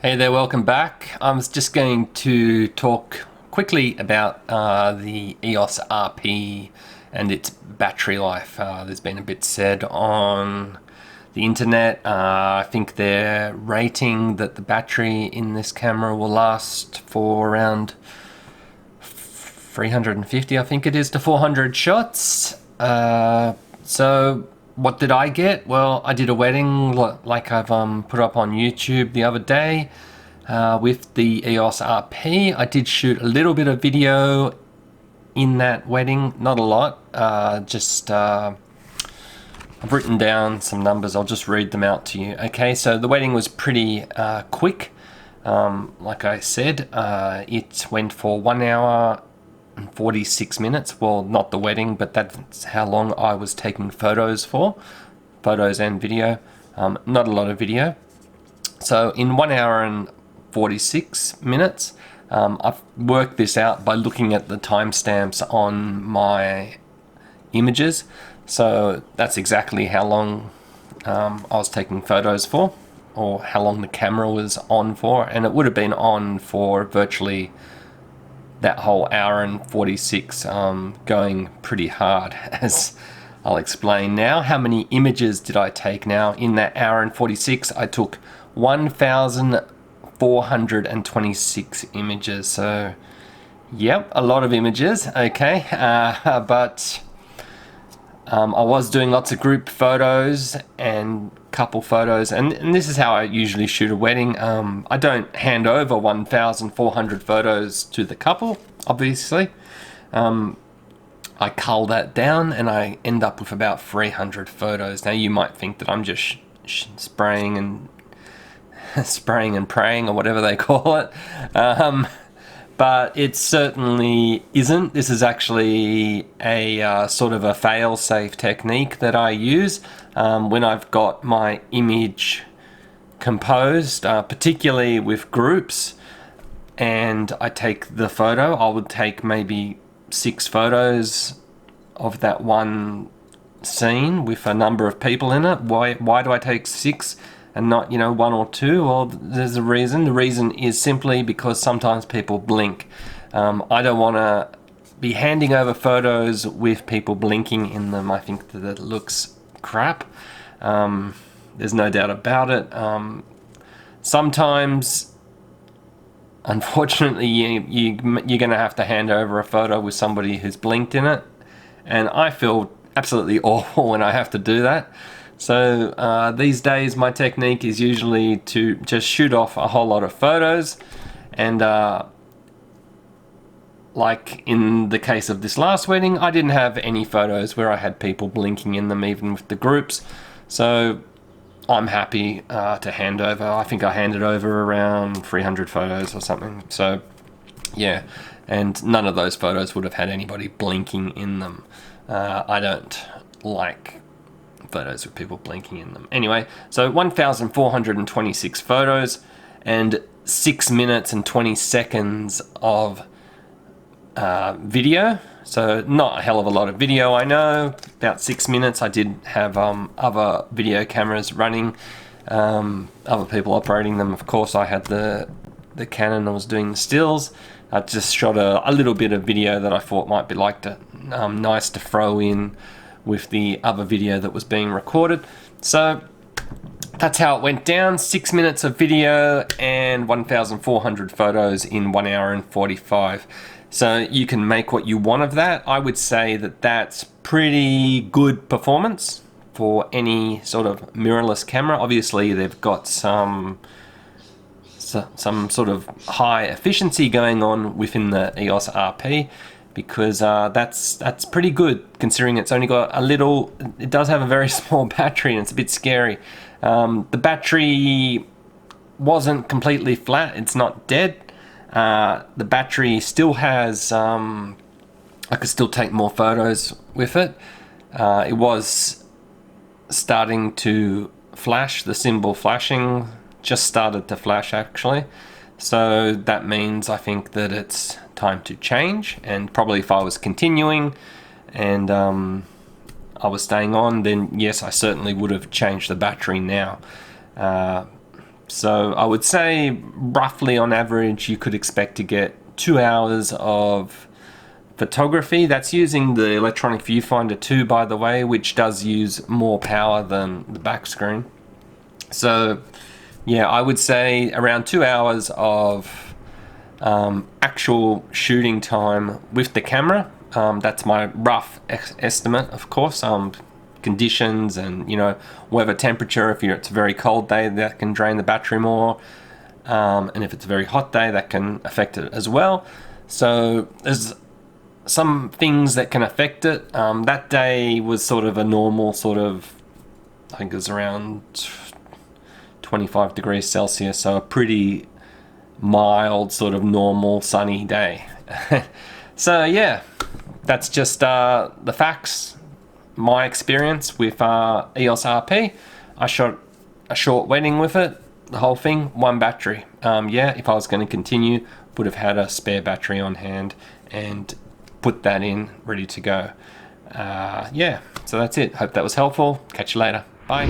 Hey there, welcome back. I was just going to talk quickly about the EOS RP and its battery life. There's been a bit said on the internet. I think they're rating that the battery in this camera will last for around 350, I think it is, to 400 shots. So what did I get? Well, I did a wedding like I've put up on YouTube the other day with the EOS RP. I did shoot a little bit of video in that wedding, not a lot. I've written down some numbers. I'll just read them out to you. Okay, so the wedding was pretty quick. Like I said, it went for 1 hour and 46 minutes. Well, not the wedding, but that's how long I was taking photos for. Photos and video. Not a lot of video. So in 1 hour and 46 minutes, I've worked this out by looking at the timestamps on my images. So that's exactly how long I was taking photos for, or how long the camera was on for, and it would have been on for virtually that whole hour and 46, going pretty hard, as I'll explain now. How many images did I take now? In that hour and 46, I took 1,426 images. So, yep, a lot of images, okay. But I was doing lots of group photos and couple photos, and this is how I usually shoot a wedding. I don't hand over 1,400 photos to the couple, obviously. I cull that down and I end up with about 300 photos. Now you might think that I'm just spraying and praying, or whatever they call it. But it certainly isn't. This is actually a sort of a fail-safe technique that I use when I've got my image composed, particularly with groups, and I take the photo. I would take maybe 6 photos of that one scene with a number of people in it. Why do I take 6? And not, 1 or 2? Well, there's a reason. The reason is simply because sometimes people blink. I don't want to be handing over photos with people blinking in them. I think that it looks crap. There's no doubt about it. Sometimes, unfortunately, you're going to have to hand over a photo with somebody who's blinked in it. And I feel absolutely awful when I have to do that. So these days my technique is usually to just shoot off a whole lot of photos, and like in the case of this last wedding, I didn't have any photos where I had people blinking in them, even with the groups. So I'm happy to hand over. I think I handed over around 300 photos or something. So yeah, and none of those photos would have had anybody blinking in them. I don't like photos with people blinking in them. Anyway, so 1,426 photos and 6 minutes and 20 seconds of video. So not a hell of a lot of video, I know. About 6 minutes. I did have other video cameras running, other people operating them. Of course, I had the Canon. I was doing the stills. I just shot a little bit of video that I thought might be nice to throw in with the other video that was being recorded. So that's how it went down. 6 minutes of video and 1,400 photos in 1 hour and 45. So you can make what you want of that. I would say that that's pretty good performance for any sort of mirrorless camera. Obviously they've got some sort of high efficiency going on within the EOS RP, because that's pretty good, considering it's only got it does have a very small battery, and it's a bit scary. The battery wasn't completely flat, it's not dead. The battery still has, I could still take more photos with it. It was starting to flash, the symbol flashing just started to flash actually. So that means I think that it's time to change, and probably if I was continuing and I was staying on, then yes, I certainly would have changed the battery now. So I would say roughly on average you could expect to get 2 hours of photography. That's using the electronic viewfinder 2, by the way, which does use more power than the back screen. So yeah, I would say around 2 hours of actual shooting time with the camera. That's my rough estimate, of course. Conditions and, you know, weather, temperature. If it's a very cold day, that can drain the battery more, and if it's a very hot day, that can affect it as well. So there's some things that can affect it. That day was sort of a normal sort of, I think it was around 25 degrees Celsius, so a pretty mild sort of normal sunny day. So yeah, that's just the facts. My experience with EOS RP. I shot a short wedding with it, the whole thing, one battery. Yeah, if I was going to continue, would have had a spare battery on hand and put that in, ready to go. Yeah, so that's it. Hope that was helpful. Catch you later. Bye.